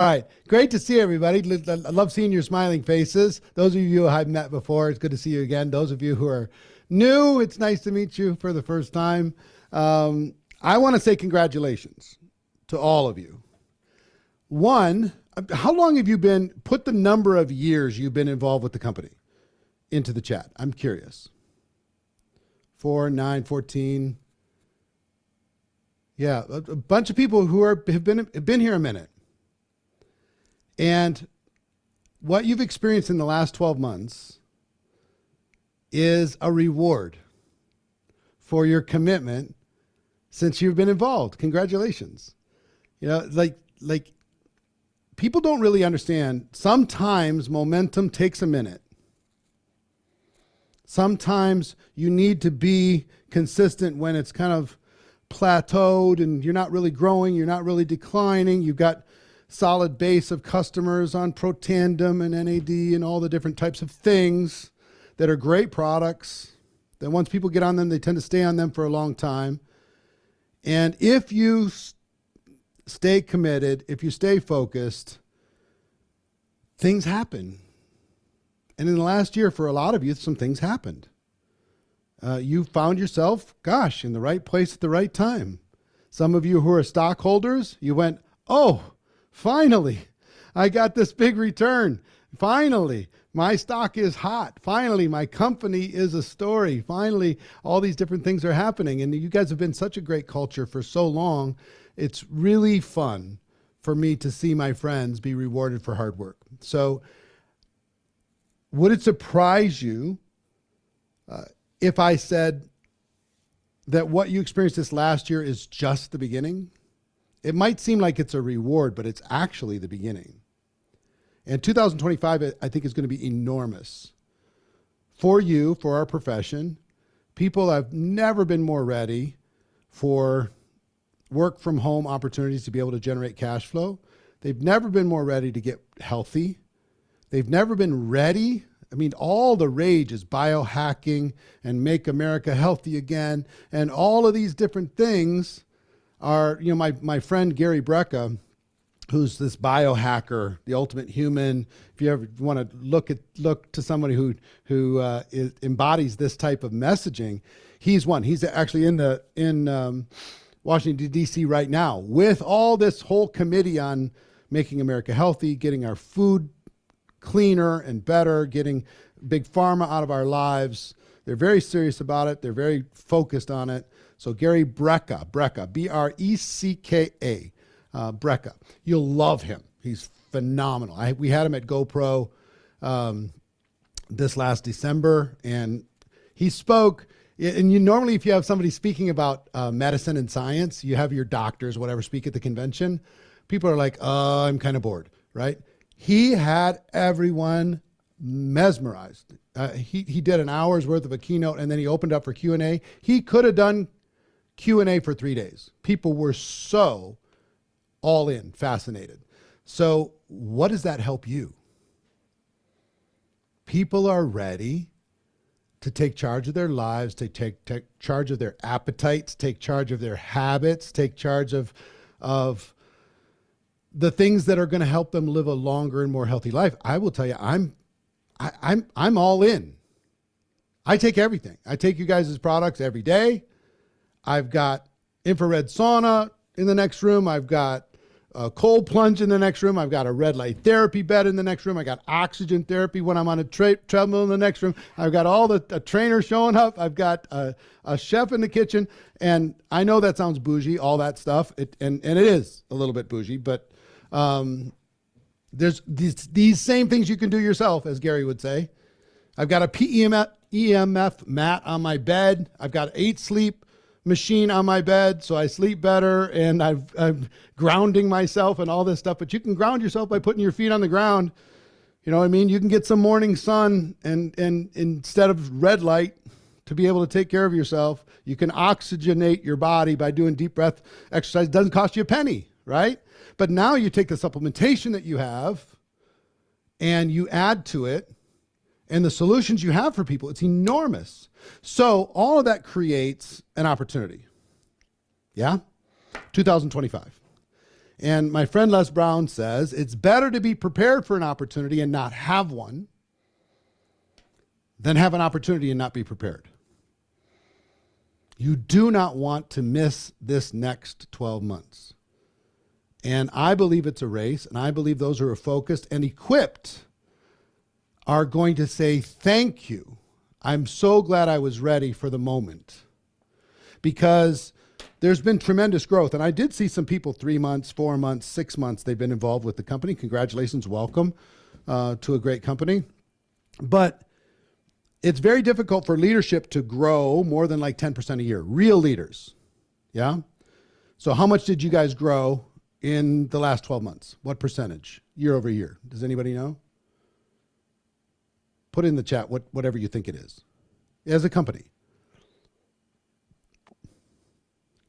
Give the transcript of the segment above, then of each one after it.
All right. Great to see everybody. I love seeing your smiling faces. Those of you who I've met before, it's good to see you again. Those of you who are new, it's nice to meet you for the first time. I want to say congratulations to all of you. One, how long have you been, put the number of years you've been involved with the company into the chat. I'm curious. 4, 9, 14. Yeah, a bunch of people who have been here a minute. And what you've experienced in the last 12 months is a reward for your commitment since you've been involved. Congratulations. You know, like people don't really understand. Sometimes momentum takes a minute. Sometimes you need to be consistent when it's kind of plateaued and you're not really growing, you're not really declining. You've got solid base of customers on Protandem and NAD and all the different types of things that are great products that once people get on them, they tend to stay on them for a long time. And if you stay committed, if you stay focused, things happen. And in the last year, for a lot of you, some things happened. You found yourself, gosh, in the right place at the right time. Some of you who are stockholders, you went, oh, finally, I got this big return. Finally, my stock is hot. Finally, my company is a story. Finally, all these different things are happening. And you guys have been such a great culture for so long. It's really fun for me to see my friends be rewarded for hard work. So would it surprise you if I said that what you experienced this last year is just the beginning? It might seem like it's a reward, but it's actually the beginning. And 2025, I think, is going to be enormous for you, for our profession. People have never been more ready for work from home opportunities to be able to generate cash flow. They've never been more ready to get healthy. They've never been ready. I mean, all the rage is biohacking and make America healthy again. And all of these different things are, you know, my friend Gary Brecka, who's this biohacker, the ultimate human. If you ever want to look to somebody who embodies this type of messaging, he's one. He's actually in Washington, D.C. right now with all this whole committee on making America healthy, getting our food cleaner and better, getting big pharma out of our lives. They're very serious about it. They're very focused on it. So Gary Brecka, B-R-E-C-K-A, Brecka. You'll love him. He's phenomenal. We had him at GoPro this last December, and he spoke. And normally, if you have somebody speaking about medicine and science, you have your doctors, whatever, speak at the convention. People are like, oh, I'm kind of bored, right? He had everyone mesmerized. He did an hour's worth of a keynote, and then he opened up for Q&A. He could have done Q&A for 3 days. People were so all in, fascinated. So what does that help you? People are ready to take charge of their lives, to take charge of their appetites, take charge of their habits, take charge of the things that are going to help them live a longer and more healthy life. I will tell you, I'm all in. I take everything. I take you guys' products every day. I've got infrared sauna in the next room. I've got a cold plunge in the next room. I've got a red light therapy bed in the next room. I got oxygen therapy when I'm on a treadmill in the next room. I've got all the trainer showing up. I've got a chef in the kitchen. And I know that sounds bougie, all that stuff. And it is a little bit bougie, but there's these same things you can do yourself, as Gary would say. I've got a EMF mat on my bed. I've got 8 sleep machine on my bed, so I sleep better, and I'm grounding myself and all this stuff. But you can ground yourself by putting your feet on the ground. You know what I mean? You can get some morning sun, and instead of red light, to be able to take care of yourself. You can oxygenate your body by doing deep breath exercise. It doesn't cost you a penny, right? But now you take the supplementation that you have and you add to it, and the solutions you have for people, it's enormous. So all of that creates an opportunity. Yeah? 2025. And my friend Les Brown says, it's better to be prepared for an opportunity and not have one than have an opportunity and not be prepared. You do not want to miss this next 12 months. And I believe it's a race, and I believe those who are focused and equipped are going to say, thank you. I'm so glad I was ready for the moment, because there's been tremendous growth. And I did see some people 3 months, 4 months, 6 months, they've been involved with the company. Congratulations, welcome to a great company. But it's very difficult for leadership to grow more than like 10% a year. Real leaders. Yeah. So how much did you guys grow in the last 12 months? What percentage year over year? Does anybody know? Put in the chat whatever you think it is as a company.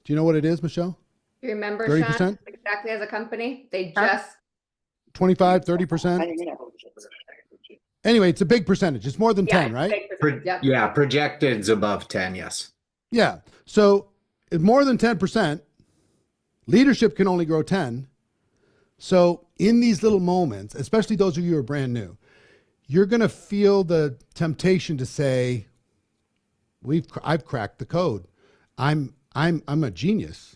Do you know what it is, Michelle? You remember, 30%? Sean, exactly as a company? They just 25, 30%? Anyway, it's a big percentage. It's more than 10, right? Yep. Yeah, projected's above 10, yes. Yeah. So if more than 10%, leadership can only grow 10. So in these little moments, especially those of you who are brand new, you're going to feel the temptation to say, I've cracked the code. I'm a genius.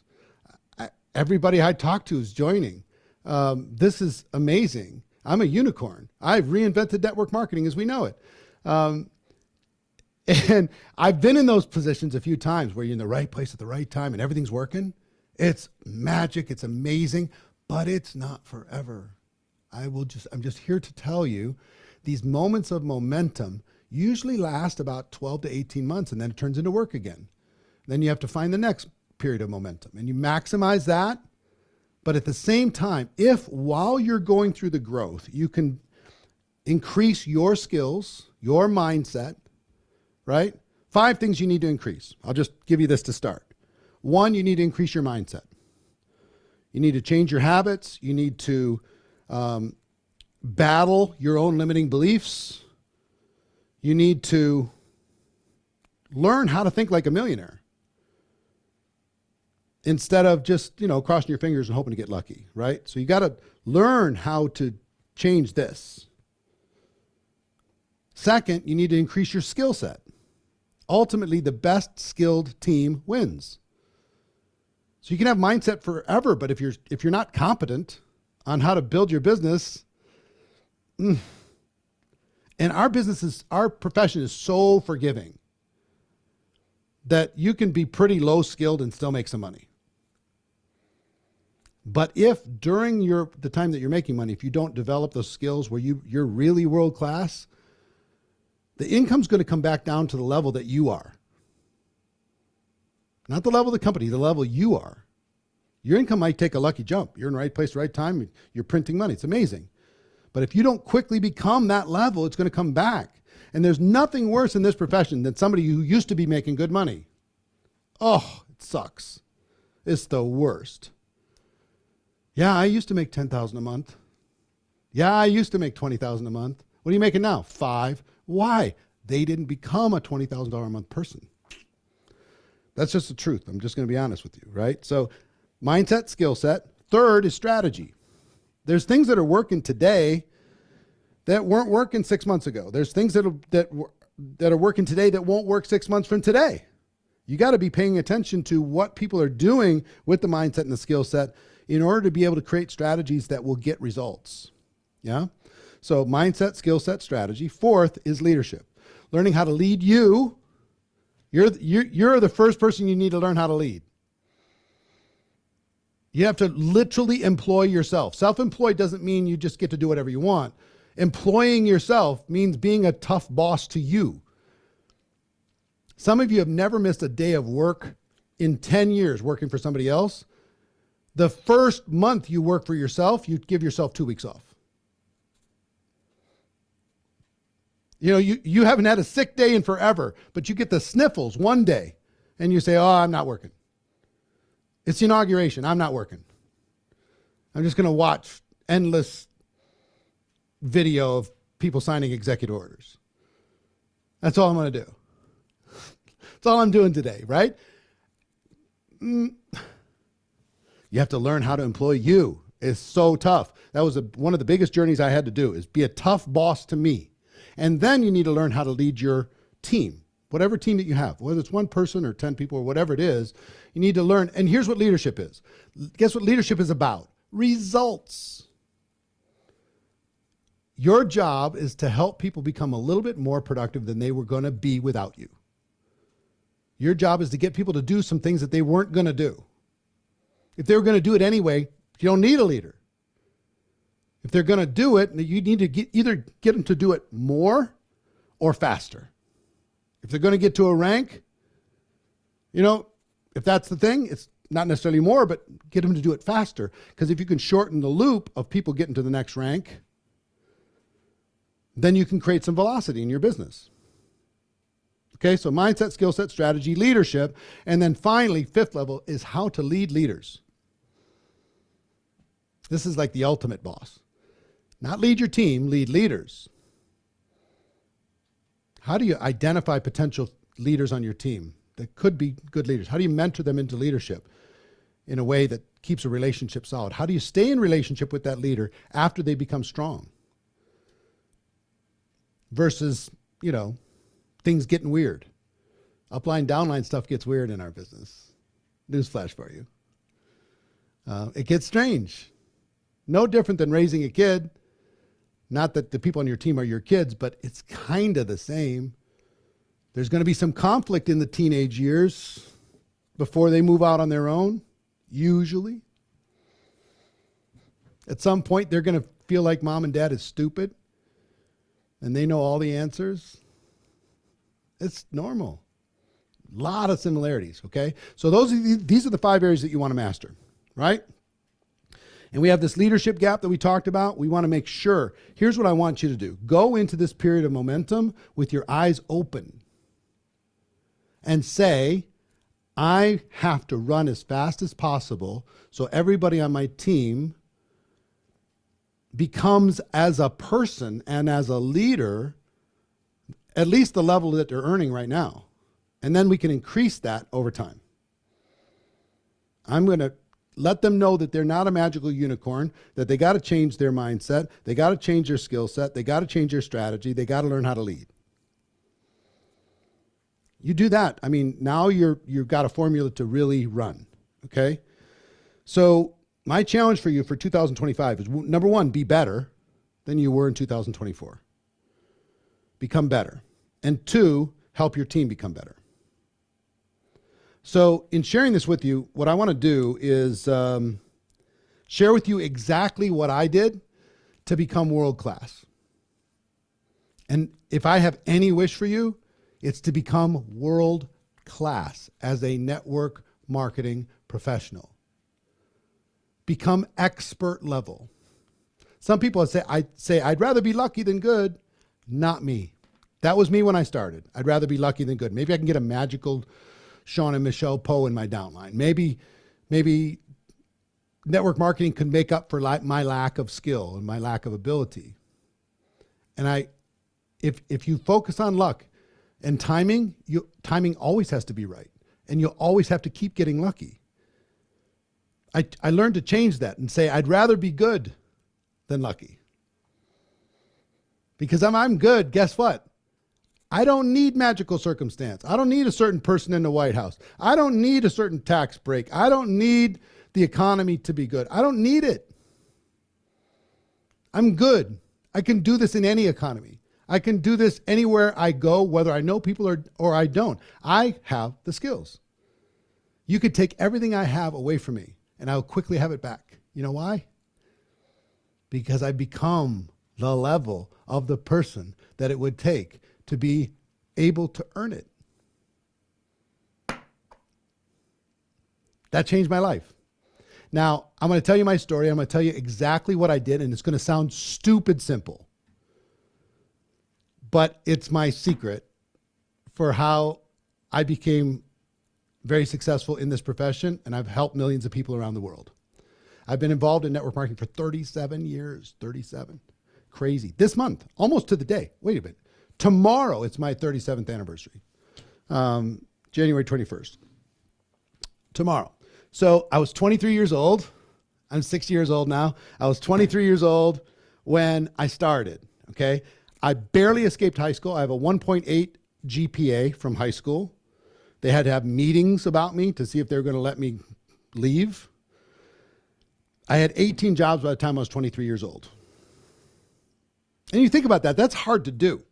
Everybody I talk to is joining. This is amazing. I'm a unicorn. I've reinvented network marketing as we know it. And I've been in those positions a few times where you're in the right place at the right time and everything's working. It's magic. It's amazing, but it's not forever. I'm just here to tell you, these moments of momentum usually last about 12 to 18 months, and then it turns into work again. Then you have to find the next period of momentum, and you maximize that. But at the same time, if while you're going through the growth, you can increase your skills, your mindset, right? 5 things you need to increase. I'll just give you this to start. 1, you need to increase your mindset. You need to change your habits. You need to battle your own limiting beliefs. You need to learn how to think like a millionaire instead of just, crossing your fingers and hoping to get lucky, right? So you got to learn how to change this. Second, you need to increase your skill set. Ultimately, the best skilled team wins. So you can have mindset forever, but if you're not competent on how to build your business, and our profession is so forgiving that you can be pretty low skilled and still make some money. But if during the time that you're making money, if you don't develop those skills where you're really world class, the income's going to come back down to the level that you are. Not the level of the company, the level you are. Your income might take a lucky jump. You're in the right place, right time. You're printing money. It's amazing. But if you don't quickly become that level, it's going to come back. And there's nothing worse in this profession than somebody who used to be making good money. Oh, it sucks. It's the worst. Yeah, I used to make $10,000 a month. Yeah, I used to make $20,000 a month. What are you making now? 5. Why? They didn't become a $20,000 a month person. That's just the truth. I'm just going to be honest with you, right? So mindset, skill set. Third is strategy. There's things that are working today that weren't working 6 months ago. There's things that are working today that won't work 6 months from today. You got to be paying attention to what people are doing with the mindset and the skill set in order to be able to create strategies that will get results. Yeah. So mindset, skill set, strategy. Fourth is leadership. Learning how to lead you. You're the first person you need to learn how to lead. You have to literally employ yourself. Self-employed doesn't mean you just get to do whatever you want. Employing yourself means being a tough boss to you. Some of you have never missed a day of work in 10 years working for somebody else. The first month you work for yourself, you give yourself 2 weeks off. You haven't had a sick day in forever, but you get the sniffles one day and you say, oh, I'm not working. It's the inauguration. I'm not working. I'm just going to watch endless video of people signing executive orders. That's all I'm going to do. That's all I'm doing today, right? You have to learn how to employ you. is so tough. That was one of the biggest journeys I had to do, is be a tough boss to me. And then you need to learn how to lead your team, whatever team that you have, whether it's one person or 10 people or whatever it is, you need to learn. And here's what leadership is. Guess what leadership is about? Results. Your job is to help people become a little bit more productive than they were going to be without you. Your job is to get people to do some things that they weren't going to do. If they were going to do it anyway, you don't need a leader. If they're going to do it, you need to either get them to do it more or faster. If they're going to get to a rank, if that's the thing, it's not necessarily more, but get them to do it faster. Because if you can shorten the loop of people getting to the next rank, then you can create some velocity in your business. Okay, so mindset, skill set, strategy, leadership. And then finally, fifth level is how to lead leaders. This is like the ultimate boss. Not lead your team, lead leaders. How do you identify potential leaders on your team that could be good leaders? How do you mentor them into leadership in a way that keeps a relationship solid? How do you stay in relationship with that leader after they become strong? Versus, things getting weird. Upline, downline stuff gets weird in our business. Newsflash for you. It gets strange. No different than raising a kid. Not that the people on your team are your kids, but it's kind of the same. There's going to be some conflict in the teenage years before they move out on their own, usually. At some point, they're going to feel like mom and dad is stupid and they know all the answers. It's normal. A lot of similarities, okay? So these are the 5 areas that you want to master, right? And we have this leadership gap that we talked about. We want to make sure. Here's what I want you to do. Go into this period of momentum with your eyes open and say, I have to run as fast as possible so everybody on my team becomes, as a person and as a leader, at least the level that they're earning right now. And then we can increase that over time. I'm going to let them know that they're not a magical unicorn, that they got to change their mindset, they got to change their skill set, they got to change their strategy, they got to learn how to lead. You do that. Now you've got a formula to really run, okay? So my challenge for you for 2025 is, number one, be better than you were in 2024. Become better. And 2, help your team become better. So in sharing this with you, what I want to do is share with you exactly what I did to become world class. And if I have any wish for you, it's to become world class as a network marketing professional. Become expert level. Some people say I'd rather be lucky than good. Not me. That was me when I started. I'd rather be lucky than good. Maybe I can get a magical Sean and Michelle Poe in my downline. Maybe network marketing could make up for my lack of skill and my lack of ability. And if you focus on luck and timing, timing always has to be right. And you'll always have to keep getting lucky. I learned to change that and say, I'd rather be good than lucky. Because I'm good, guess what? I don't need magical circumstance. I don't need a certain person in the White House. I don't need a certain tax break. I don't need the economy to be good. I don't need it. I'm good. I can do this in any economy. I can do this anywhere I go, whether I know people or I don't. I have the skills. You could take everything I have away from me and I'll quickly have it back. You know why? Because I become the level of the person that it would take to be able to earn it. That changed my life. Now, I'm going to tell you my story. I'm going to tell you exactly what I did, and it's going to sound stupid simple. But it's my secret for how I became very successful in this profession, and I've helped millions of people around the world. I've been involved in network marketing for 37 years, 37. Crazy. This month, almost to the day. Wait a minute. Tomorrow, it's my 37th anniversary. January 21st. Tomorrow. So I was 23 years old, I'm 60 years old now. I was 23 years old when I started, okay? I barely escaped high school. I have a 1.8 GPA from high school. They had to have meetings about me to see if they were going to let me leave. I had 18 jobs by the time I was 23 years old. And you think about that, that's hard to do.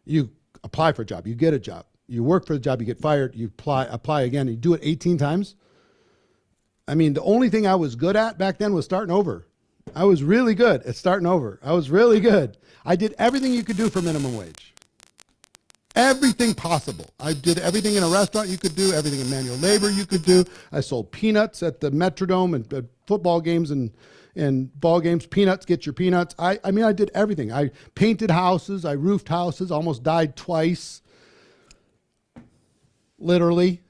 You apply for a job, you get a job. You work for the job, you get fired, you apply again, you do it 18 times. I mean, the only thing I was good at back then was starting over. I was really good at starting over. I was really good. I did everything you could do for minimum wage. Everything possible. I did everything in a restaurant you could do, everything in manual labor you could do. I sold peanuts at the Metrodome and football games and ball games. Peanuts, get your peanuts. I mean, I did everything. I painted houses. I roofed houses. Almost died twice. Literally.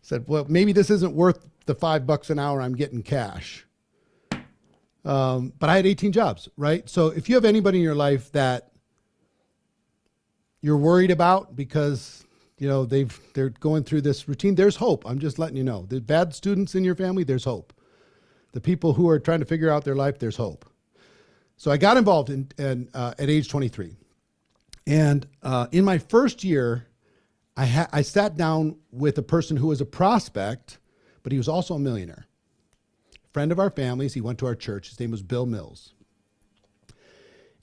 Said, well, maybe this isn't worth the $5 an hour I'm getting cash. But I had 18 jobs, right? So if you have anybody in your life that you're worried about because, you know, they're going through this routine, there's hope. I'm just letting you know. The bad students in your family, there's hope. The people who are trying to figure out their life, there's hope. So I got involved at age 23. And in my first year, I sat down with a person who was a prospect, but he was also a millionaire. Friend of our family's, he went to our church. His name was Bill Mills.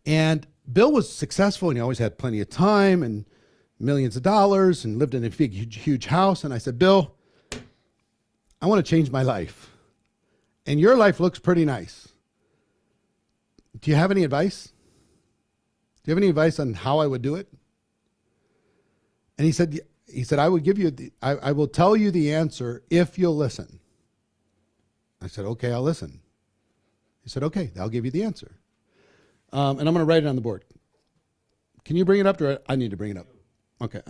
And Bill was successful, and he always had plenty of time and millions of dollars and lived in a big, huge house. And I said, Bill, I want to change my life. And your life looks pretty nice. Do you have any advice? Do you have any advice on how I would do it? And he said, I would give you, I will tell you the answer if you'll listen. I said, okay, I'll listen. He said, okay, I'll give you the answer. And I'm going to write it on the board. Can you bring it up, or I need to bring it up? Okay.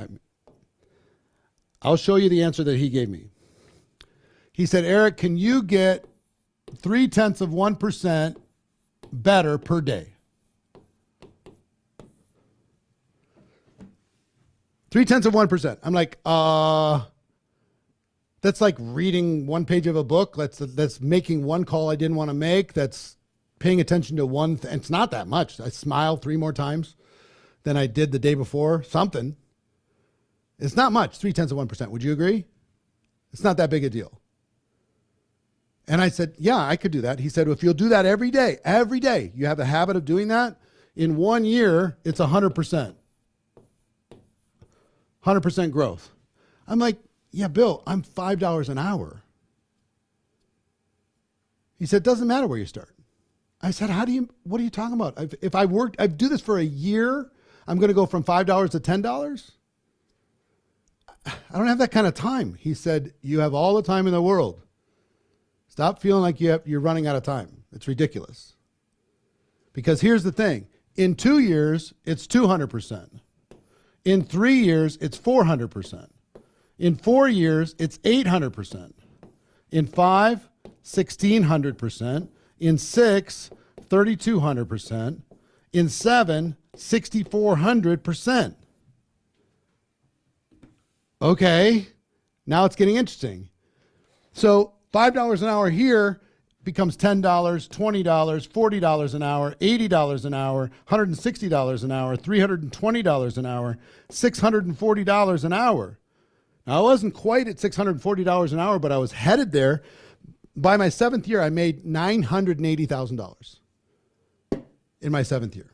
I'll show you the answer that he gave me. He said, Eric, can you get 0.3% better per day? 0.3%. I'm like, that's like reading one page of a book. That's making one call I didn't want to make. That's paying attention to one thing. It's not that much. I smile 3 more times than I did the day before. Something. It's not much, 0.3%. Would you agree? It's not that big a deal. And I said, yeah, I could do that. He said, well, if you'll do that every day, you have a habit of doing that, in 1 year, it's 100%. 100% growth. I'm like, yeah, Bill, I'm $5 an hour. He said, doesn't matter where you start. I said, what are you talking about? If I do this for a year, I'm going to go from $5 to $10? I don't have that kind of time. He said, you have all the time in the world. Stop feeling like you're running out of time. It's ridiculous. Because here's the thing. In 2 years, it's 200%. In 3 years, it's 400%. In 4 years, it's 800%. In 5, 1,600%. In 6, 3,200%. In 7, 6,400%. Okay, now it's getting interesting. So $5 an hour here becomes $10, $20, $40 an hour, $80 an hour, $160 an hour, $320 an hour, $640 an hour. Now, I wasn't quite at $640 an hour, but I was headed there. By my 7th year, I made $980,000 in my 7th year,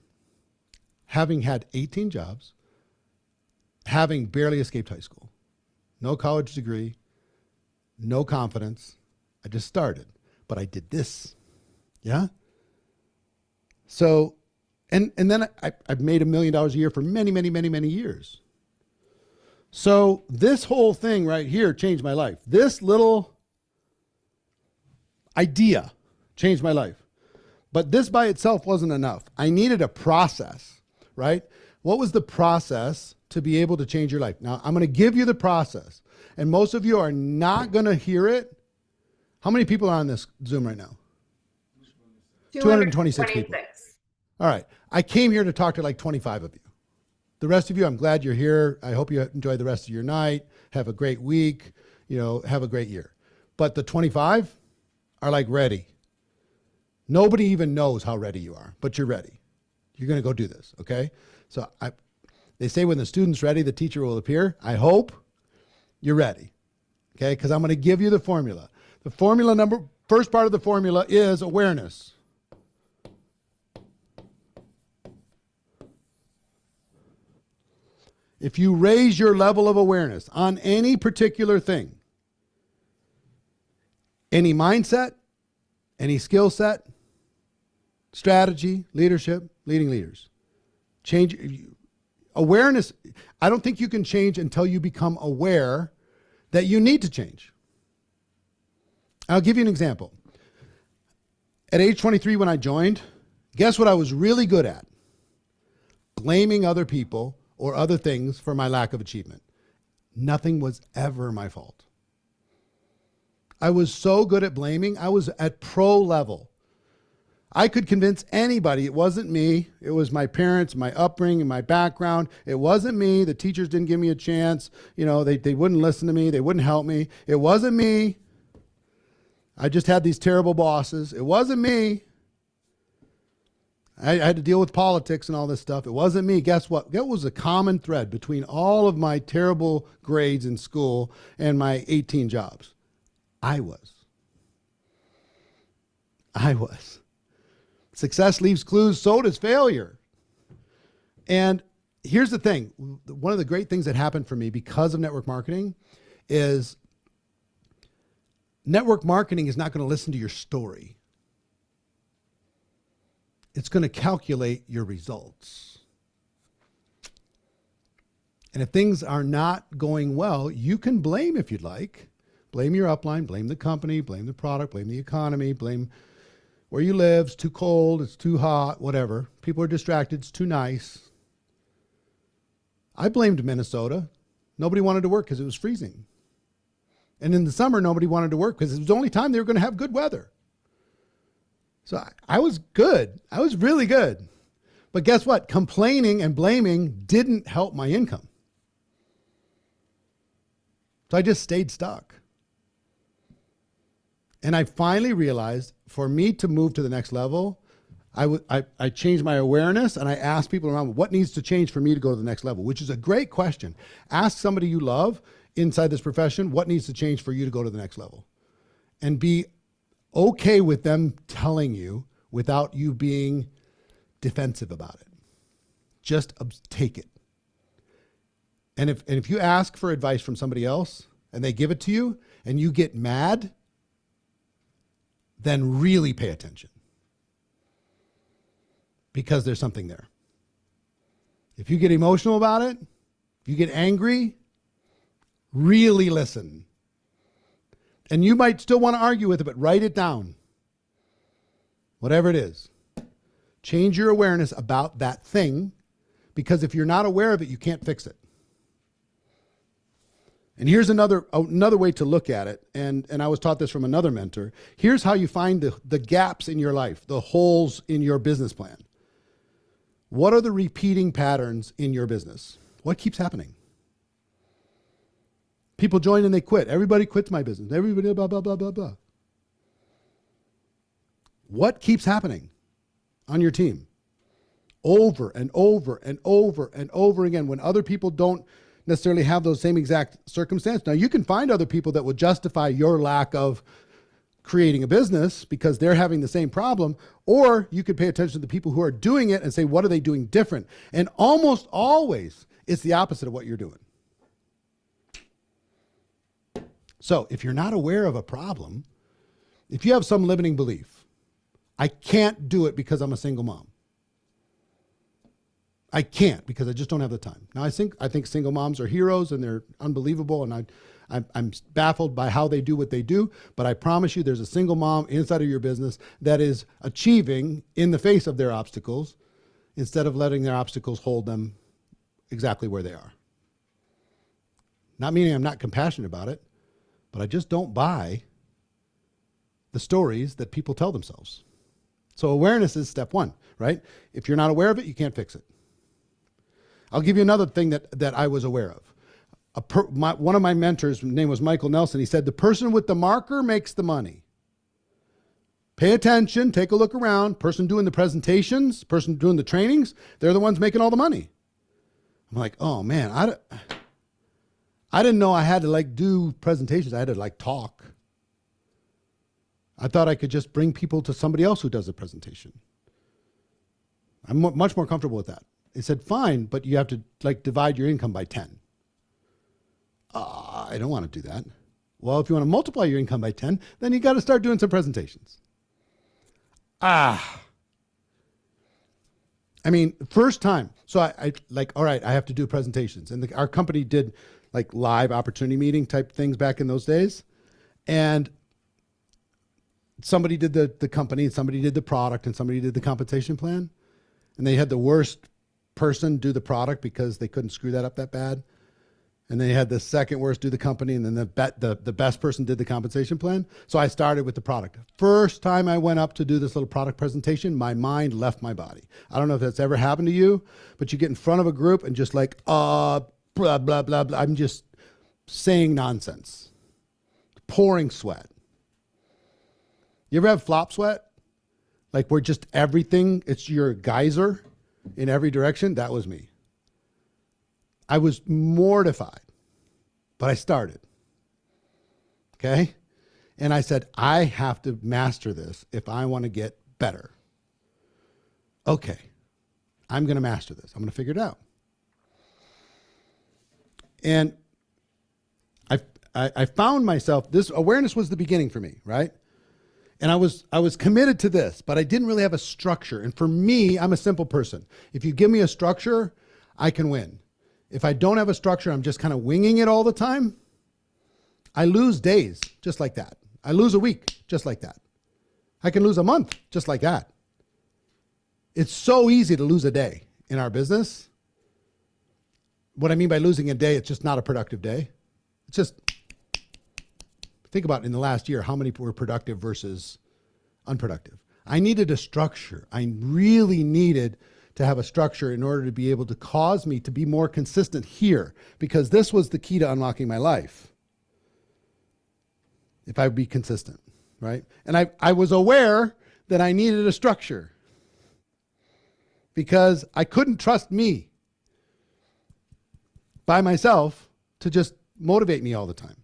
having had 18 jobs, having barely escaped high school, no college degree, no confidence. I just started, but I did this. Yeah. So, and then I've made $1 million a year for many, many, many, many years. So this whole thing right here changed my life. This little idea changed my life. But this by itself wasn't enough. I needed a process, right? What was the process to be able to change your life? Now, I'm going to give you the process. And most of you are not going to hear it. How many people are on this Zoom right now? 226 people. All right. I came here to talk to like 25 of you. The rest of you, I'm glad you're here. I hope you enjoy the rest of your night. Have a great week. Have a great year. But the 25, are like ready. Nobody even knows how ready you are, but you're ready. You're going to go do this, okay? So they say when the student's ready, the teacher will appear. I hope you're ready, okay? Because I'm going to give you the formula. The formula first part of the formula is awareness. If you raise your level of awareness on any particular thing, any mindset, any skill set, strategy, leadership, leading leaders, change awareness. I don't think you can change until you become aware that you need to change. I'll give you an example. At age 23 when I joined, guess what I was really good at? Blaming other people or other things for my lack of achievement. Nothing was ever my fault. I was so good at blaming. I was at pro level. I could convince anybody it wasn't me. It was my parents, my upbringing, my background. It wasn't me. The teachers didn't give me a chance. You know, they wouldn't listen to me. They wouldn't help me. It wasn't me. I just had these terrible bosses. It wasn't me. I had to deal with politics and all this stuff. It wasn't me. Guess what? That was a common thread between all of my terrible grades in school and my 18 jobs. I was. Success leaves clues, so does failure. And here's the thing. One of the great things that happened for me because of network marketing is network marketing is not going to listen to your story. It's going to calculate your results. And if things are not going well, you can blame if you'd like. Blame your upline, blame the company, blame the product, blame the economy, blame where you live. It's too cold, it's too hot, whatever. People are distracted, it's too nice. I blamed Minnesota. Nobody wanted to work because it was freezing. And in the summer, nobody wanted to work because it was the only time they were going to have good weather. So I was good. I was really good. But guess what? Complaining and blaming didn't help my income. So I just stayed stuck. And I finally realized for me to move to the next level, I changed my awareness and I asked people around me, what needs to change for me to go to the next level? Which is a great question. Ask somebody you love inside this profession, what needs to change for you to go to the next level? And be okay with them telling you without you being defensive about it. Just take it. And if you ask for advice from somebody else and they give it to you and you get mad, then really pay attention. Because there's something there. If you get emotional about it, if you get angry, really listen. And you might still want to argue with it, but write it down. Whatever it is. Change your awareness about that thing, because if you're not aware of it, you can't fix it. And here's another way to look at it, and I was taught this from another mentor. Here's how you find the gaps in your life, the holes in your business plan. What are the repeating patterns in your business? What keeps happening? People join and they quit. Everybody quits my business. Everybody blah, blah, blah, blah, blah. What keeps happening on your team? Over and over and over and over again when other people don't necessarily have those same exact circumstances. Now, you can find other people that would justify your lack of creating a business because they're having the same problem, or you could pay attention to the people who are doing it and say, what are they doing different? And almost always, it's the opposite of what you're doing. So if you're not aware of a problem, if you have some limiting belief, I can't do it because I'm a single mom. I can't because I just don't have the time. Now, I think single moms are heroes and they're unbelievable, and I'm baffled by how they do what they do, but I promise you there's a single mom inside of your business that is achieving in the face of their obstacles instead of letting their obstacles hold them exactly where they are. Not meaning I'm not compassionate about it, but I just don't buy the stories that people tell themselves. So awareness is step one, right? If you're not aware of it, you can't fix it. I'll give you another thing that I was aware of. One of my mentors, his name was Michael Nelson, he said, the person with the marker makes the money. Pay attention, take a look around. Person doing the presentations, person doing the trainings, they're the ones making all the money. I'm like, oh man, I didn't know I had to like do presentations. I had to like talk. I thought I could just bring people to somebody else who does a presentation. I'm much more comfortable with that. They said, fine, but you have to like divide your income by 10. I don't want to do that. Well, if you want to multiply your income by 10, then you got to start doing some presentations. I mean, first time. So I like, all right, I have to do presentations. And our company did like live opportunity meeting type things back in those days. And somebody did the company, and somebody did the product, and somebody did the compensation plan. And they had the worst person do the product because they couldn't screw that up that bad. And they had the second worst do the company, and then the best person did the compensation plan. So I started with the product. First time I went up to do this little product presentation, my mind left my body. I don't know if that's ever happened to you, but you get in front of a group and just like, blah, blah, blah, blah. I'm just saying nonsense, pouring sweat. You ever have flop sweat? Like where just everything, it's your geyser in every direction? That was me. I was mortified, but I started. Okay? And I said, I have to master this if I want to get better. Okay. I'm going to master this. I'm going to figure it out. And I found myself, this awareness was the beginning for me, right? And I was committed to this, but I didn't really have a structure. And for me, I'm a simple person. If you give me a structure, I can win. If I don't have a structure, I'm just kind of winging it all the time. I lose days just like that. I lose a week just like that. I can lose a month just like that. It's so easy to lose a day in our business. What I mean by losing a day, it's just not a productive day. It's just, think about in the last year, how many were productive versus unproductive. I needed a structure. I really needed to have a structure in order to be able to cause me to be more consistent here, because this was the key to unlocking my life. If I would be consistent, right? And I was aware that I needed a structure because I couldn't trust me by myself to just motivate me all the time.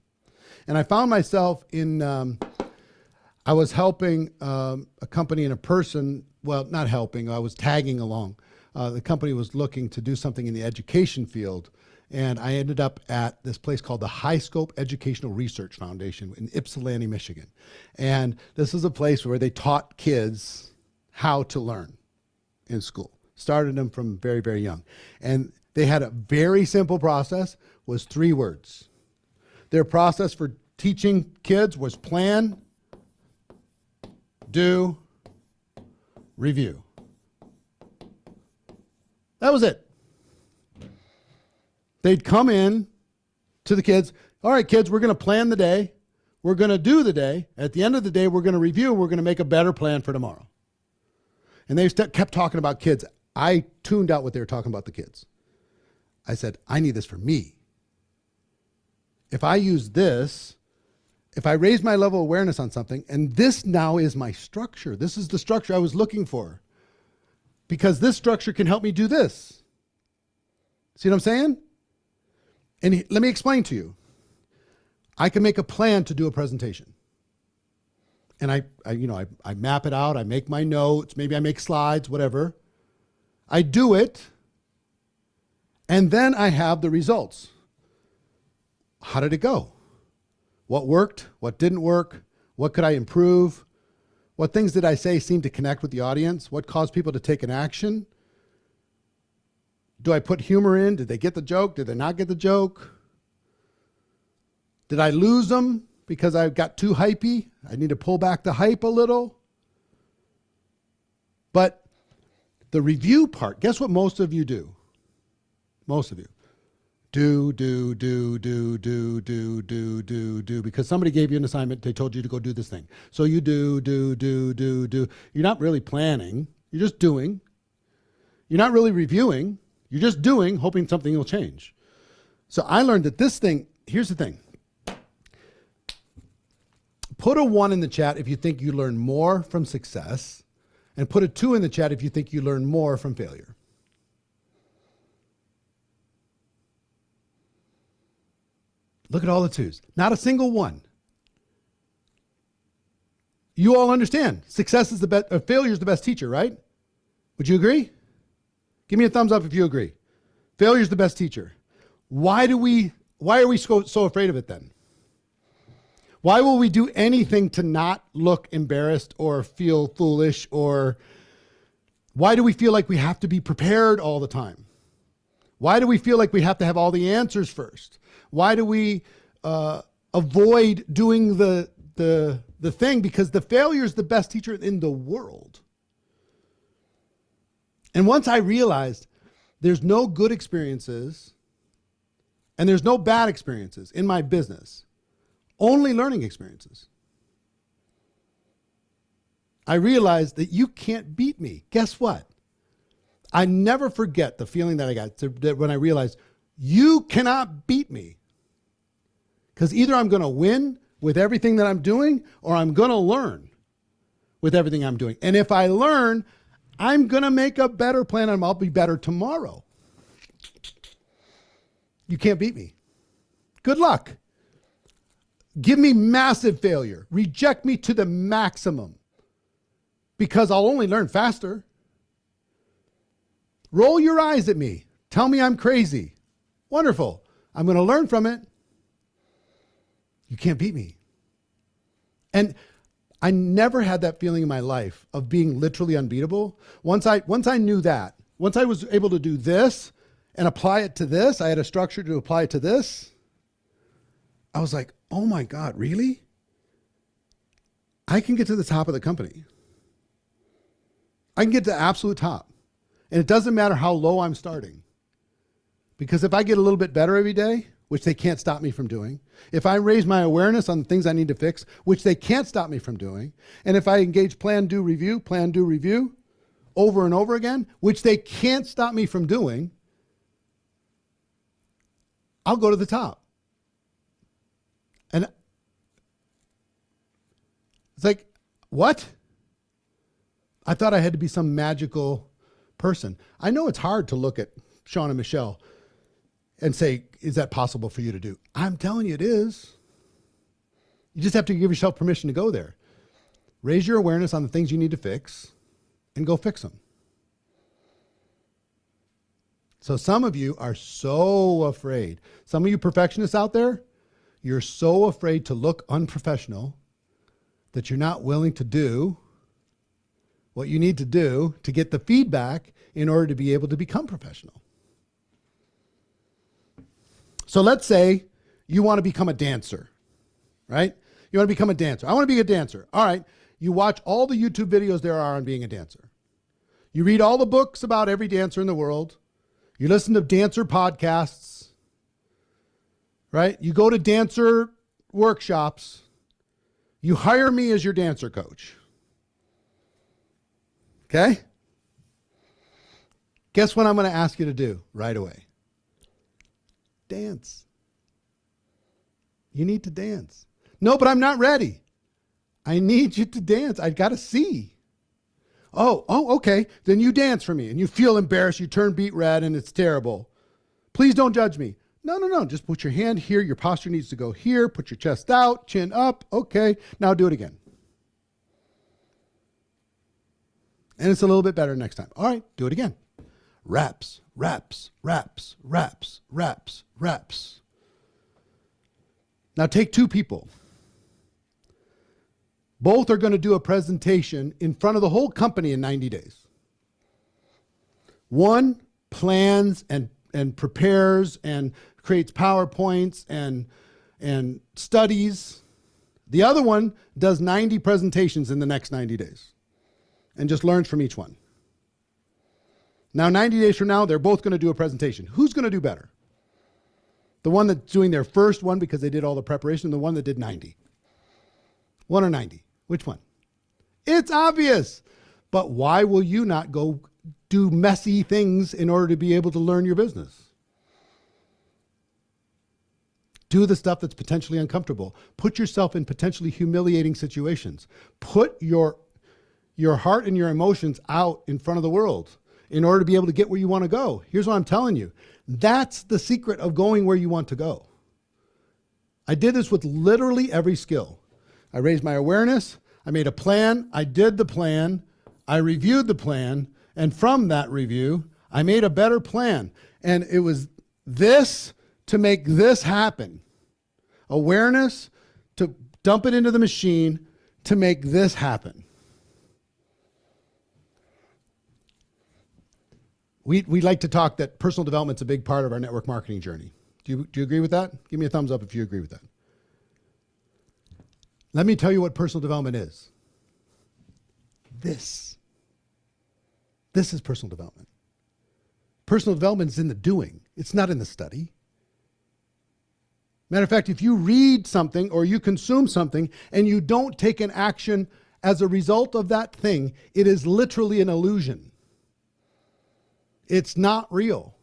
And I found myself in, I was helping a company and a person, well, not helping, I was tagging along. The company was looking to do something in the education field. And I ended up at this place called the High Scope Educational Research Foundation in Ypsilanti, Michigan. And this is a place where they taught kids how to learn in school. Started them from very, very young. And they had a very simple process, was 3 words. Their process for teaching kids was plan, do, review. That was it. They'd come in to the kids. All right, kids, we're going to plan the day. We're going to do the day. At the end of the day, we're going to review. We're going to make a better plan for tomorrow. And they kept talking about kids. I tuned out what they were talking about the kids. I said, I need this for me. If I use this, if I raise my level of awareness on something, and this now is my structure. This is the structure I was looking for. Because this structure can help me do this. See what I'm saying? And let me explain to you. I can make a plan to do a presentation. And I map it out. I make my notes. Maybe I make slides, whatever. I do it. And then I have the results. How did it go? What worked? What didn't work? What could I improve? What things did I say seem to connect with the audience? What caused people to take an action? Do I put humor in? Did they get the joke? Did they not get the joke? Did I lose them because I got too hypey? I need to pull back the hype a little. But the review part, guess what most of you do? Most of you. Do, because somebody gave you an assignment, they told you to go do this thing. So you do. You're not really planning, you're just doing. You're not really reviewing, you're just doing, hoping something will change. So I learned that this thing, here's the thing. Put a 1 in the chat if you think you learn more from success, and put a 2 in the chat if you think you learn more from failure. Look at all the 2s. Not a single one. You all understand success is the best, failure is the best teacher, right? Would you agree? Give me a thumbs up if you agree. Failure is the best teacher. Why are we so afraid of it then? Why will we do anything to not look embarrassed or feel foolish? Or why do we feel like we have to be prepared all the time? Why do we feel like we have to have all the answers first? Why do we avoid doing the thing? Because the failure is the best teacher in the world. And once I realized there's no good experiences and there's no bad experiences in my business, only learning experiences, I realized that you can't beat me. Guess what? I never forget the feeling that I got when I realized you cannot beat me. Because either I'm going to win with everything that I'm doing, or I'm going to learn with everything I'm doing. And if I learn, I'm going to make a better plan and I'll be better tomorrow. You can't beat me. Good luck. Give me massive failure. Reject me to the maximum, because I'll only learn faster. Roll your eyes at me. Tell me I'm crazy. Wonderful. I'm going to learn from it. You can't beat me. And I never had that feeling in my life of being literally unbeatable. Once I knew that, once I was able to do this and apply it to this, I had a structure to apply it to this. I was like, oh my God, really? I can get to the top of the company. I can get to the absolute top. And it doesn't matter how low I'm starting. Because if I get a little bit better every day, which they can't stop me from doing, if I raise my awareness on the things I need to fix, which they can't stop me from doing, and if I engage plan, do, review over and over again, which they can't stop me from doing, I'll go to the top. And it's like, what? I thought I had to be some magical person. I know it's hard to look at Sean and Michelle and say, is that possible for you to do? I'm telling you it is. You just have to give yourself permission to go there. Raise your awareness on the things you need to fix and go fix them. So some of you are so afraid. Some of you perfectionists out there, you're so afraid to look unprofessional that you're not willing to do what you need to do to get the feedback in order to be able to become professional. So let's say you want to become a dancer, right? You want to become a dancer. I want to be a dancer. All right. You watch all the YouTube videos there are on being a dancer. You read all the books about every dancer in the world. You listen to dancer podcasts, right? You go to dancer workshops. You hire me as your dancer coach. Okay? Guess what I'm going to ask you to do right away? Dance. You need to dance. No, but I'm not ready. I need you to dance. I've got to see. Oh, okay. Then you dance for me and you feel embarrassed. You turn beet red and it's terrible. Please don't judge me. No. Just put your hand here. Your posture needs to go here. Put your chest out, chin up. Okay. Now do it again. And it's a little bit better next time. All right. Do it again. Reps. Now take two people. Both are going to do a presentation in front of the whole company in 90 days. One plans and prepares and creates PowerPoints and studies. The other one does 90 presentations in the next 90 days and just learns from each one. Now, 90 days from now, they're both going to do a presentation. Who's going to do better? The one that's doing their first one because they did all the preparation, and the one that did 90. 1 or 90? Which one? It's obvious. But why will you not go do messy things in order to be able to learn your business? Do the stuff that's potentially uncomfortable. Put yourself in potentially humiliating situations. Put your heart and your emotions out in front of the world in order to be able to get where you want to go. Here's what I'm telling you. That's the secret of going where you want to go. I did this with literally every skill. I raised my awareness. I made a plan. I did the plan. I reviewed the plan. And from that review, I made a better plan. And it was this to make this happen. Awareness to dump it into the machine to make this happen. We like to talk that personal development's a big part of our network marketing journey. Do you agree with that? Give me a thumbs up if you agree with that. Let me tell you what personal development is. This is personal development. Personal development is in the doing. It's not in the study. Matter of fact, if you read something or you consume something and you don't take an action as a result of that thing, it is literally an illusion. It's not real.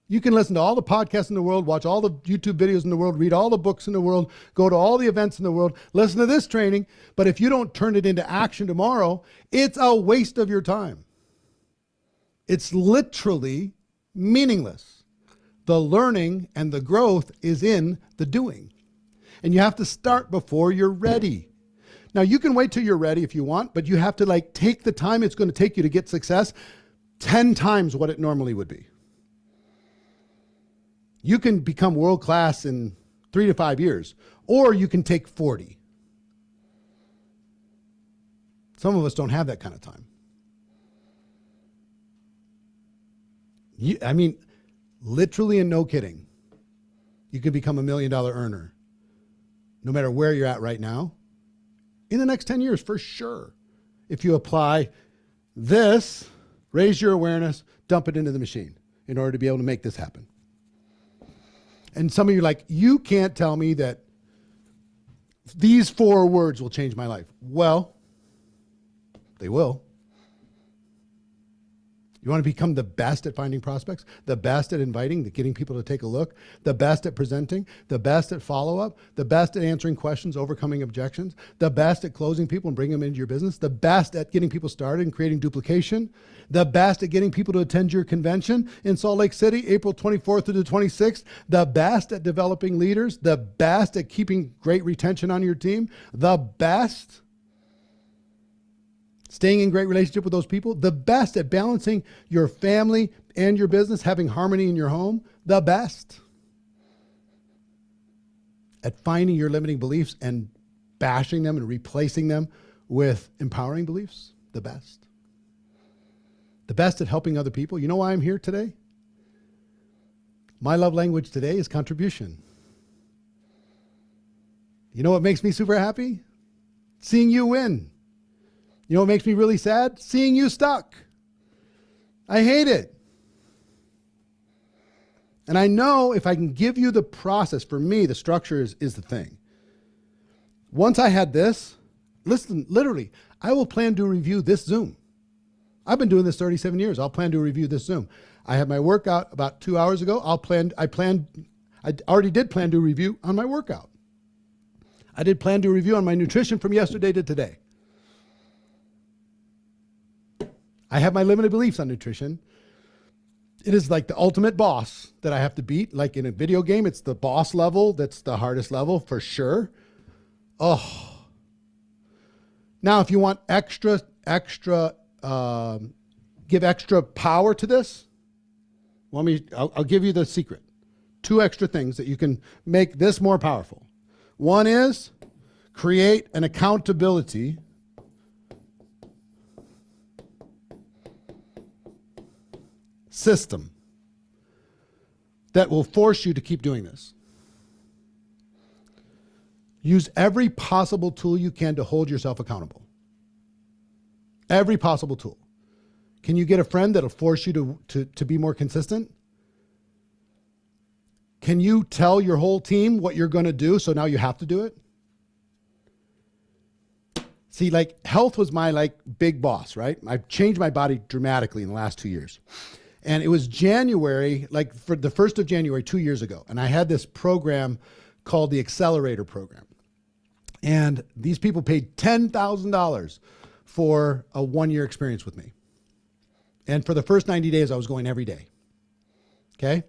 You can listen to all the podcasts in the world, watch all the YouTube videos in the world, read all the books in the world, go to all the events in the world, listen to this training, but if you don't turn it into action tomorrow, it's a waste of your time. It's literally meaningless. The learning and the growth is in the doing. And you have to start before you're ready. Now, you can wait till you're ready if you want, but you have to take the time it's going to take you to get success 10 times what it normally would be. You can become world-class in 3 to 5 years, or you can take 40. Some of us don't have that kind of time. Literally and no kidding, you could become $1 million earner no matter where you're at right now in the next 10 years for sure. If you apply this, raise your awareness, dump it into the machine in order to be able to make this happen. And some of you are like, you can't tell me that these 4 words will change my life. Well, they will. You want to become the best at finding prospects, the best at inviting, getting people to take a look, the best at presenting, the best at follow-up, the best at answering questions, overcoming objections, the best at closing people and bringing them into your business, the best at getting people started and creating duplication, the best at getting people to attend your convention in Salt Lake City, April 24th to the 26th, the best at developing leaders, the best at keeping great retention on your team, the best staying in great relationship with those people, the best at balancing your family and your business, having harmony in your home, the best at finding your limiting beliefs and bashing them and replacing them with empowering beliefs, the best. The best at helping other people. You know why I'm here today? My love language today is contribution. You know what makes me super happy? Seeing you win. You know what makes me really sad? Seeing you stuck. I hate it. And I know if I can give you the process, for me, the structure is the thing. Once I had this, listen, literally, I will plan to review this Zoom. I've been doing this 37 years. I'll plan to review this Zoom. I had my workout about 2 hours ago. I already did plan to review on my workout. I did plan to review on my nutrition from yesterday to today. I have my limited beliefs on nutrition. It is like the ultimate boss that I have to beat. Like in a video game, it's the boss level. That's the hardest level for sure. Oh. Now, if you want give extra power to this, I'll give you the secret. 2 extra things that you can make this more powerful. One is create an accountability system that will force you to keep doing this. Use every possible tool you can to hold yourself accountable. Every possible tool. Can you get a friend that'll force you to be more consistent? Can you tell your whole team what you're going to do so now you have to do it? See, health was my big boss, right? I've changed my body dramatically in the last 2 years. And it was January, like for the 1st of January, 2 years ago. And I had this program called the Accelerator Program. And these people paid $10,000 for a 1-year experience with me. And for the first 90 days, I was going every day. Okay.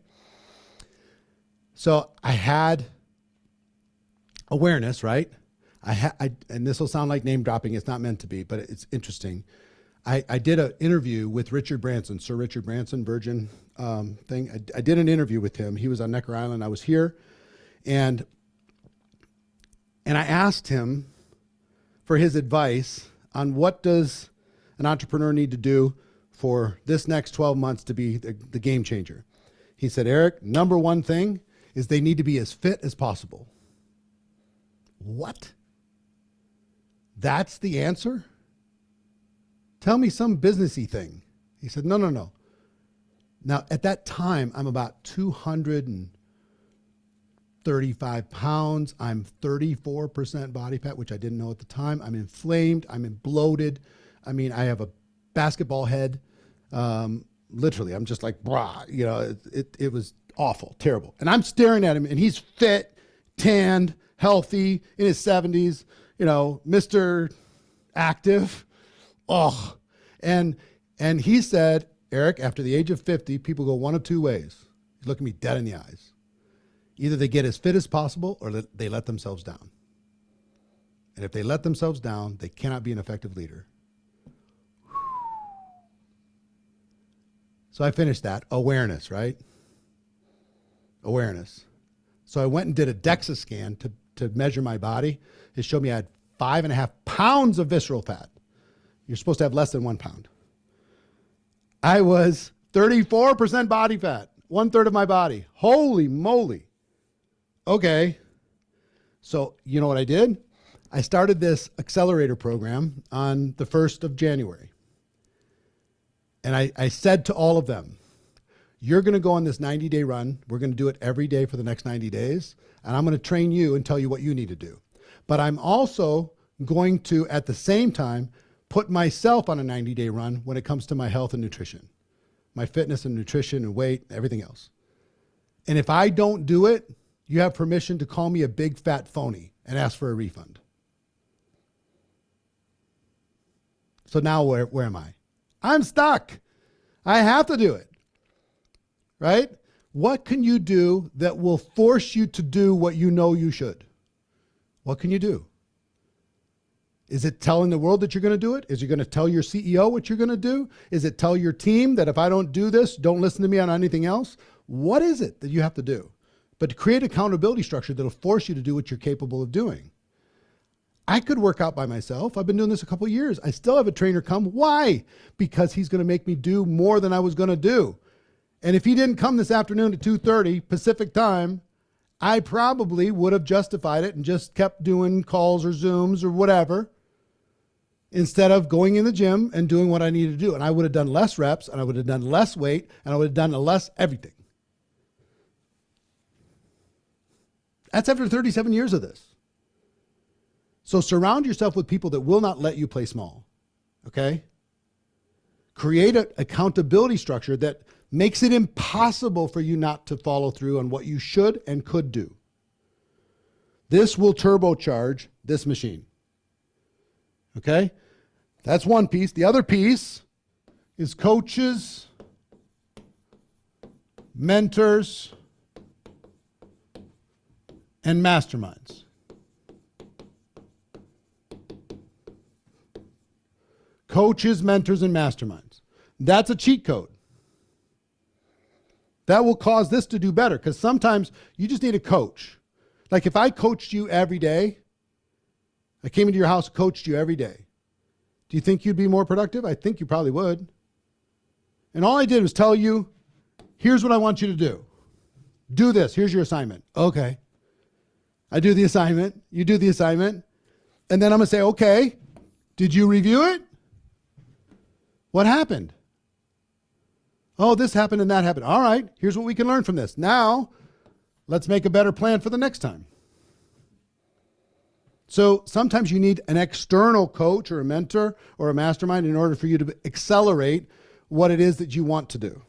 So I had awareness, right? And this will sound like name dropping. It's not meant to be, but it's interesting. I did an interview with Richard Branson, Sir Richard Branson, Virgin thing. I did an interview with him. He was on Necker Island. I was here. And I asked him for his advice on what does an entrepreneur need to do for this next 12 months to be the game changer. He said, Eric, number one thing is they need to be as fit as possible. What? That's the answer? Tell me some businessy thing. He said, no. Now, at that time, I'm about 235 pounds. I'm 34% body fat, which I didn't know at the time. I'm inflamed. I'm bloated. I mean, I have a basketball head. Literally, I'm just like, brah, you know, it was awful, terrible. And I'm staring at him and he's fit, tanned, healthy, in his 70s, you know, Mr. Active. Oh, and he said, Eric, after the age of 50, people go one of two ways. He's looking me dead in the eyes. Either they get as fit as possible or they let themselves down. And if they let themselves down, they cannot be an effective leader. So I finished that. Awareness, right? Awareness. So I went and did a DEXA scan to measure my body. It showed me I had 5.5 pounds of visceral fat. You're supposed to have less than 1 pound. I was 34% body fat, 1/3 of my body. Holy moly. Okay. So you know what I did? I started this accelerator program on the 1st of January. And I said to all of them, you're going to go on this 90-day run. We're going to do it every day for the next 90 days. And I'm going to train you and tell you what you need to do. But I'm also going to, at the same time, put myself on a 90-day run when it comes to my health and nutrition, my fitness and nutrition and weight, everything else. And if I don't do it, you have permission to call me a big fat phony and ask for a refund. So now where am I? I'm stuck. I have to do it. Right? What can you do that will force you to do what you know you should? What can you do? Is it telling the world that you're going to do it? Is it going to tell your CEO what you're going to do? Is it tell your team that if I don't do this, don't listen to me on anything else? What is it that you have to do? But to create accountability structure that'll force you to do what you're capable of doing. I could work out by myself. I've been doing this a couple of years. I still have a trainer come. Why? Because he's going to make me do more than I was going to do. And if he didn't come this afternoon at 2:30 Pacific time, I probably would have justified it and just kept doing calls or Zooms or whatever instead of going in the gym and doing what I needed to do. And I would have done less reps and I would have done less weight and I would have done less everything. That's after 37 years of this. So surround yourself with people that will not let you play small. Okay? Create an accountability structure that makes it impossible for you not to follow through on what you should and could do. This will turbocharge this machine. Okay? That's one piece. The other piece is coaches, mentors, and masterminds. Coaches, mentors, and masterminds. That's a cheat code. That will cause this to do better because sometimes you just need a coach. Like if I coached you every day, I came into your house, coached you every day. Do you think you'd be more productive? I think you probably would. And all I did was tell you, here's what I want you to do. Do this. Here's your assignment. Okay. I do the assignment. You do the assignment. And then I'm going to say, okay, did you review it? What happened? Oh, this happened and that happened. All right, here's what we can learn from this. Now, let's make a better plan for the next time. So sometimes you need an external coach or a mentor or a mastermind in order for you to accelerate what it is that you want to do.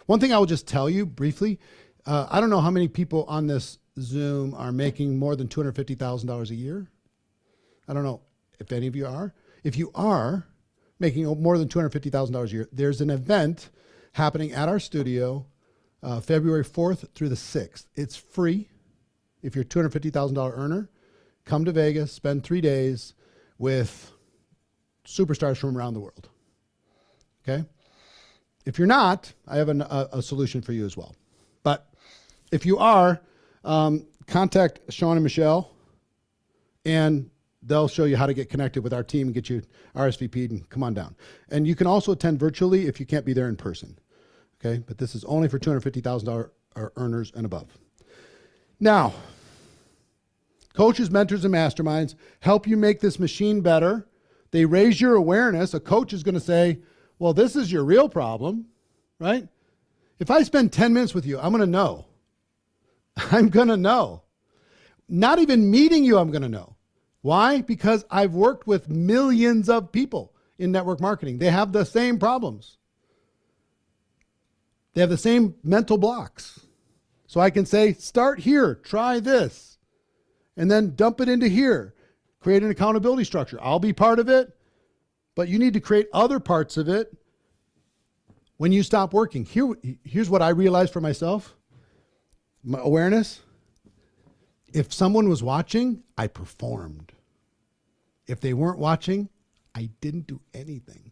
One thing I will just tell you briefly, I don't know how many people on this Zoom are making more than $250,000 a year. I don't know if any of you are. If you are making more than $250,000 a year, there's an event happening at our studio February 4th through the 6th. It's free. If you're a $250,000 earner, come to Vegas, spend 3 days with superstars from around the world. Okay? If you're not, I have a solution for you as well. But if you are, contact Sean and Michelle, and they'll show you how to get connected with our team and get you RSVP'd and come on down. And you can also attend virtually if you can't be there in person. Okay? But this is only for $250,000 earners and above. Now, coaches, mentors, and masterminds help you make this machine better. They raise your awareness. A coach is going to say, well, this is your real problem, right? If I spend 10 minutes with you, I'm going to know. I'm going to know. Not even meeting you, I'm going to know. Why? Because I've worked with millions of people in network marketing. They have the same problems. They have the same mental blocks. So I can say, start here, try this, and then dump it into here. Create an accountability structure. I'll be part of it, but you need to create other parts of it when you stop working. Here's what I realized for myself. My awareness. If someone was watching, I performed. If they weren't watching, I didn't do anything.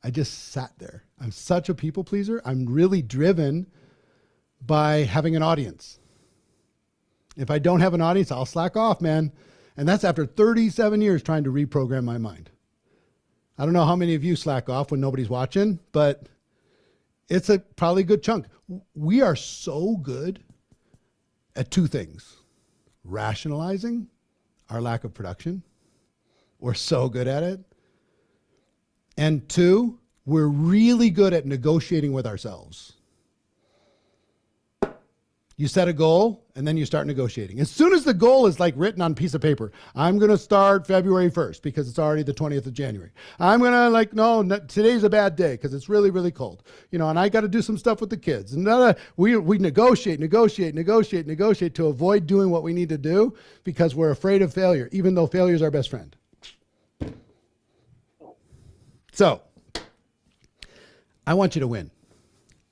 I just sat there. I'm such a people pleaser. I'm really driven by having an audience. If I don't have an audience, I'll slack off, man. And that's after 37 years trying to reprogram my mind. I don't know how many of you slack off when nobody's watching, but it's probably a good chunk. We are so good at two things: rationalizing our lack of production. We're so good at it. And two, we're really good at negotiating with ourselves. You set a goal and then you start negotiating. As soon as the goal is like written on a piece of paper, I'm going to start February 1st because it's already the 20th of January. I'm going to no, today's a bad day because it's really, really cold. And I got to do some stuff with the kids. And we negotiate to avoid doing what we need to do because we're afraid of failure, even though failure is our best friend. So, I want you to win.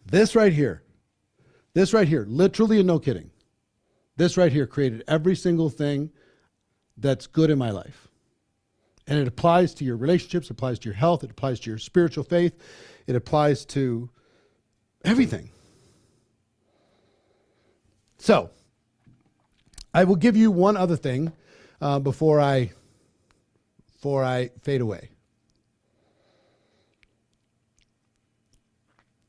This right here, literally and no kidding, this right here created every single thing that's good in my life. And it applies to your relationships, it applies to your health, it applies to your spiritual faith, it applies to everything. So, I will give you one other thing before I fade away.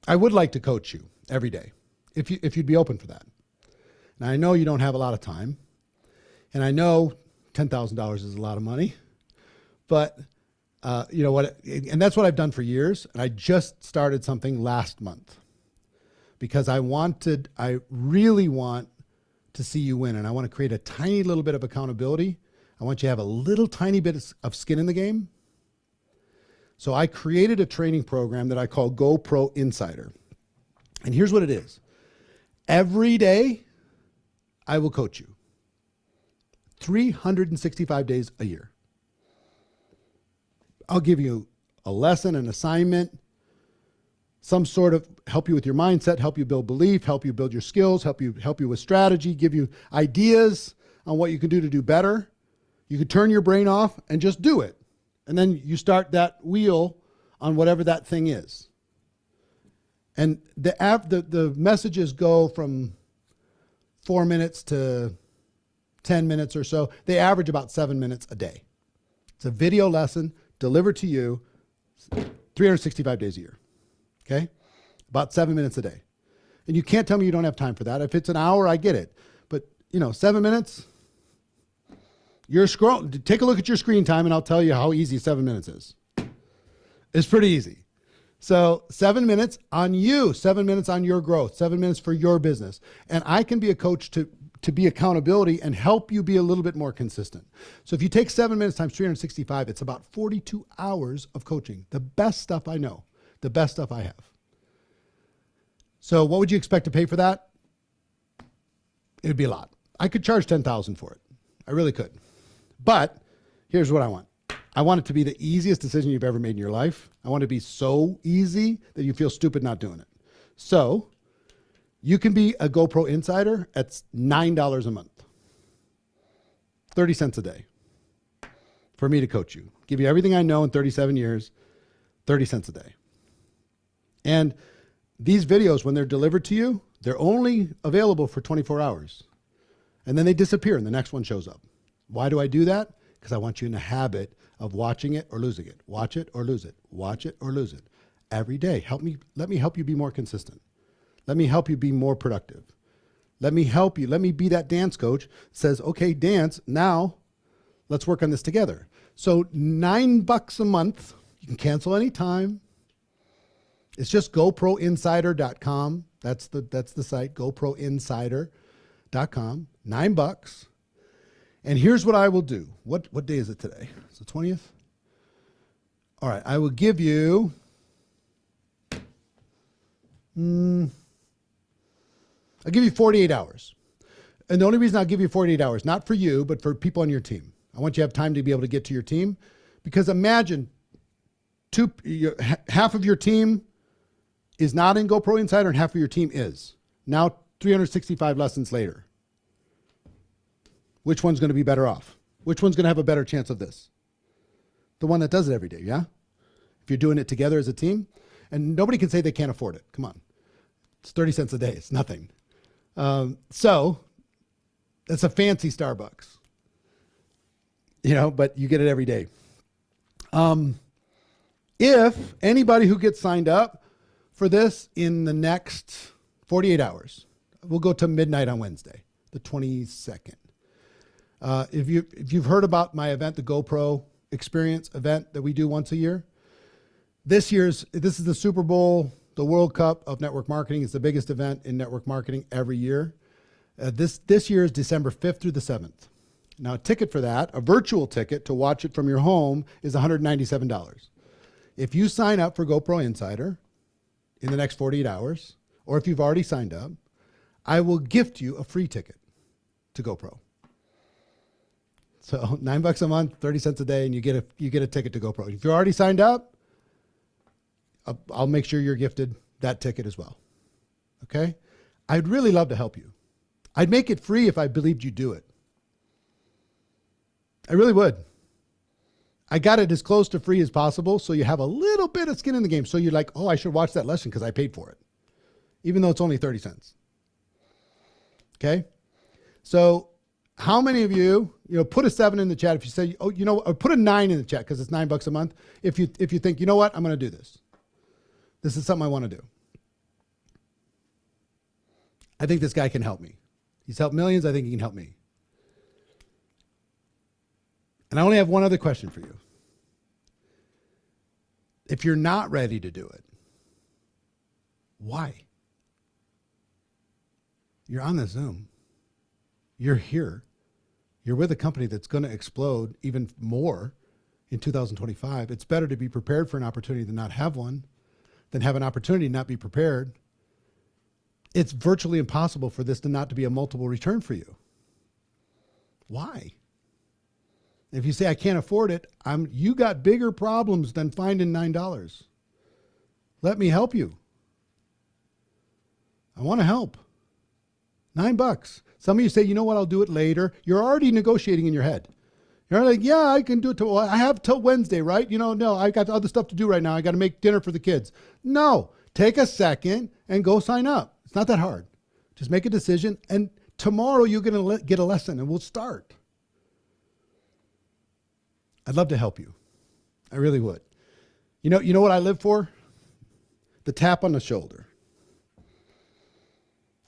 I would like to coach you every day, if you'd be open for that. Now, I know you don't have a lot of time, and I know $10,000 is a lot of money, but you know what? And that's what I've done for years, and I just started something last month because I really want to see you win, and I want to create a tiny little bit of accountability. I want you to have a little tiny bit of skin in the game. So I created a training program that I call Go Pro Insider. And here's what it is. Every day, I will coach you. 365 days a year. I'll give you a lesson, an assignment, some sort of help you with your mindset, help you build belief, help you build your skills, help you with strategy, give you ideas on what you can do to do better. You can turn your brain off and just do it. And then you start that wheel on whatever that thing is. And the messages go from 4 minutes to 10 minutes or so. They average about 7 minutes a day. It's a video lesson delivered to you 365 days a year. Okay? About 7 minutes a day. And you can't tell me you don't have time for that. If it's an hour, I get it. But, 7 minutes, you're scrolling. Take a look at your screen time and I'll tell you how easy 7 minutes is. It's pretty easy. So 7 minutes on you, 7 minutes on your growth, 7 minutes for your business. And I can be a coach to be accountability and help you be a little bit more consistent. So if you take 7 minutes times 365, it's about 42 hours of coaching. The best stuff I know, the best stuff I have. So what would you expect to pay for that? It would be a lot. I could charge $10,000 for it. I really could. But here's what I want. I want it to be the easiest decision you've ever made in your life. I want it to be so easy that you feel stupid not doing it. So you can be a GoPro insider at $9 a month, 30 cents a day for me to coach you. Give you everything I know in 37 years, 30 cents a day. And these videos, when they're delivered to you, they're only available for 24 hours. And then they disappear and the next one shows up. Why do I do that? Because I want you in the habit of watching it or losing it. Watch it or lose it. Watch it or lose it. Every day. Let me help you be more consistent. Let me help you be more productive. Let me help you. Let me be that dance coach that says, okay, dance, now let's work on this together. So $9 a month. You can cancel anytime. It's just GoProInsider.com. That's the site, GoProInsider.com. $9. And here's what I will do. What day is it today? It's the 20th? All right, I will give you I'll give you 48 hours. And the only reason I'll give you 48 hours, not for you, but for people on your team. I want you to have time to be able to get to your team. Because imagine half of your team is not in GoPro Insider and half of your team is. Now, 365 lessons later. Which one's going to be better off? Which one's going to have a better chance of this? The one that does it every day, yeah? If you're doing it together as a team. And nobody can say they can't afford it. Come on. It's 30 cents a day. It's nothing. So it's a fancy Starbucks. You know, but you get it every day. If anybody who gets signed up for this in the next 48 hours, we'll go to midnight on Wednesday, the 22nd. If you've heard about my event, the GoPro Experience event that we do once a year, this is the Super Bowl, the World Cup of network marketing. It's the biggest event in network marketing every year. This year is December 5th through the 7th. Now, a ticket for that, a virtual ticket to watch it from your home, is $197. If you sign up for GoPro Insider in the next 48 hours, or if you've already signed up, I will gift you a free ticket to GoPro. So $9 a month, 30 cents a day, and you get a ticket to GoPro. If you're already signed up, I'll make sure you're gifted that ticket as well. Okay? I'd really love to help you. I'd make it free if I believed you'd do it. I really would. I got it as close to free as possible so you have a little bit of skin in the game. So you're like, oh, I should watch that lesson because I paid for it. Even though it's only 30 cents. Okay? So how many of you, put a 7 in the chat if you say, or put a 9 in the chat because it's $9 a month. If you think, you know what, I'm going to do this. This is something I want to do. I think this guy can help me. He's helped millions. I think he can help me. And I only have one other question for you. If you're not ready to do it, why? You're on the Zoom. You're here. You're with a company that's going to explode even more in 2025. It's better to be prepared for an opportunity than not have one, than have an opportunity and not be prepared. It's virtually impossible for this to not to be a multiple return for you. Why? If you say, I can't afford it, you got bigger problems than finding $9. Let me help you. I want to help. $9. Some of you say, you know what, I'll do it later. You're already negotiating in your head. You're like, yeah, I can do it. I have till Wednesday, right? No, I got other stuff to do right now. I got to make dinner for the kids. No, take a second and go sign up. It's not that hard. Just make a decision. And tomorrow you're going to get a lesson and we'll start. I'd love to help you. I really would. You know what I live for? The tap on the shoulder.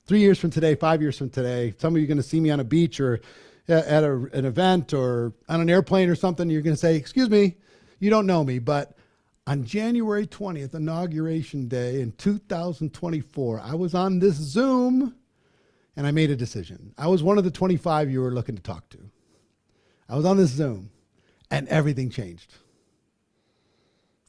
3 years from today, 5 years from today, some of you are going to see me on a beach or at an event or on an airplane or something. You're going to say, excuse me, you don't know me, but on January 20th, Inauguration Day in 2024, I was on this Zoom and I made a decision. I was one of the 25 you were looking to talk to. I was on this Zoom and everything changed.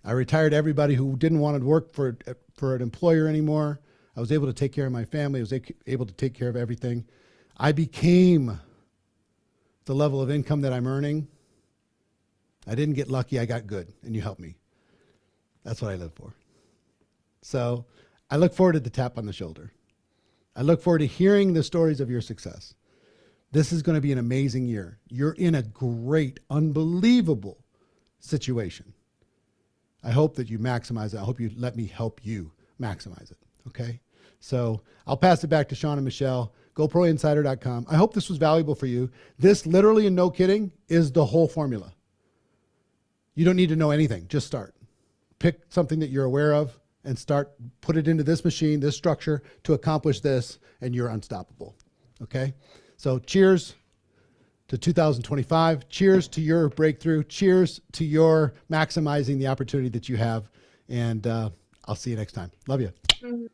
I retired everybody who didn't want to work for an employer anymore. I was able to take care of my family. I was able to take care of everything. I became the level of income that I'm earning. I didn't get lucky. I got good, and you helped me. That's what I live for. So I look forward to the tap on the shoulder. I look forward to hearing the stories of your success. This is going to be an amazing year. You're in a great, unbelievable situation. I hope that you maximize it. I hope you let me help you maximize it. Okay. So I'll pass it back to Sean and Michelle. GoProInsider.com. I hope this was valuable for you. This literally, and no kidding, is the whole formula. You don't need to know anything. Just start. Pick something that you're aware of and start, put it into this machine, this structure to accomplish this, and you're unstoppable. Okay. So cheers to 2025. Cheers to your breakthrough. Cheers to your maximizing the opportunity that you have. And I'll see you next time. Love you.